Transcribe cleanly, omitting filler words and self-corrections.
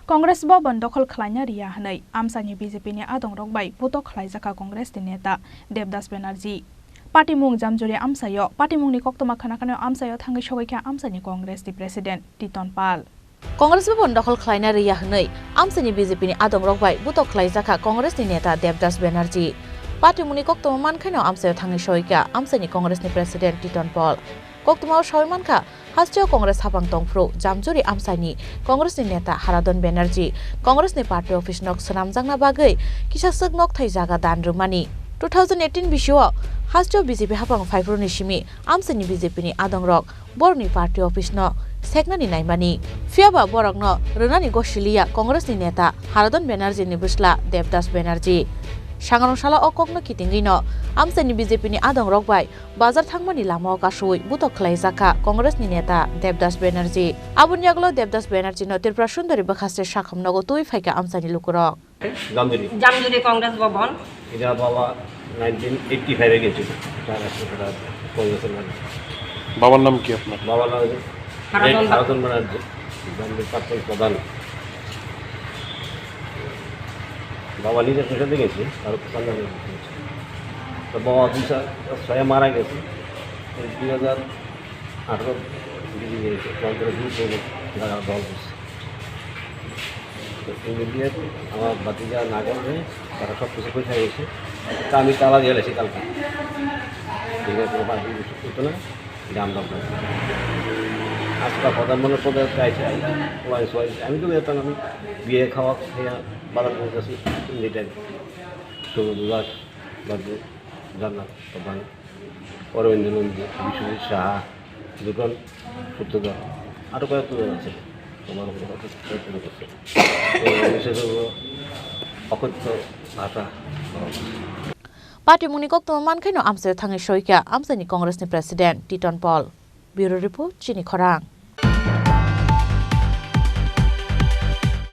Congress Boban Dokol Khlainya Ria Hanai, Amchaini BJP ni Adhonrokbai, Bwtok Khlaijakha Congress ni Neta, Debdas Benarjee. Party mung jamjuri Amchayo, Party mung ni koktoma khana Amchayo thangai shogaikha Amchaini Congress ni President Titonpal. Congress Boban Dokol Khlaina Ria Hanai, Amchaini BJP ni Adhonrokbai, Bwtok Khlaijakha Congress ni Neta, Debdas Benarjee. Party mung ni koktoma mankhano Amchayo thangai shogaikha Amchaini Congress ni President Titonpal. Koktoma shoimankha Hastio Congress Hapang Tongfru, Jamjuri Amchaini, Congress ni Neta Haradon Benarjee, Congress ni Party Office nok Sanamjangna bagai, Kisasek nok Khlaijakha danrumani. 2018 bisio Hastio BJP Hapang Faifru ni Shimi, Amchaini BJP ni Adhonrok, Borni Party Office no Sekna ni Naimani. Fiaba Borok no Runani Goshilia, Congress ni Neta Haradon Benarjee ni Busla, Debdas Benarjee. Shangarong shala okok no kitingi no Amchaini BJP ni Adhonrokbai bazar thangmani lama kasui Bwtok Khlaijakha Congress ni Neta Debdas Benarjee abun yaglo Debdas Benarjee no Tripura sundari bakhaste shakham nogo tui phaika Amchaini lukurok jamjuri Congress Bhavan এটা বাবা 1985 এ গেছিল কংগ্রেসের মানে বাবার নাম কি আপনার বাবার নাম হারাদন ব্যানার্জি জামদের প্রাক্তন প্রধান বাবা নিজের পেশাতে গেছে আর সন্ধানে তো বাবা 2006 মারা গেছে 2018 দিকে গেছে কংগ্রেস দল করছে ইমিডিয়েট আমার বাতিজা না করবে তারা সব কিছু পয়সা গেছে তা আমি তালা দিয়ে এসেছি কালকে ঠিক আছে বাকি কিছু না দাম দাম আজকে প্রধানমন্ত্রী পদে চাইছে আমি তো যেতাম আমি বিয়ে খাওয়া খেয়ে বাজার পৌঁছেছি এটাই তো বিভাগ জান্নাত প্রধান অরবিন্দ নন্দী বিশ্বজিৎ সাহা দুজন সূত্রধর আরও কয়েকজন আছে তোমার অকথ্য ভাষা Party mung ni koktoma mankhano Amchayo thangai shogaikha Amchaini Congress ni President Titonpal. Bureau Report Chini Khorang.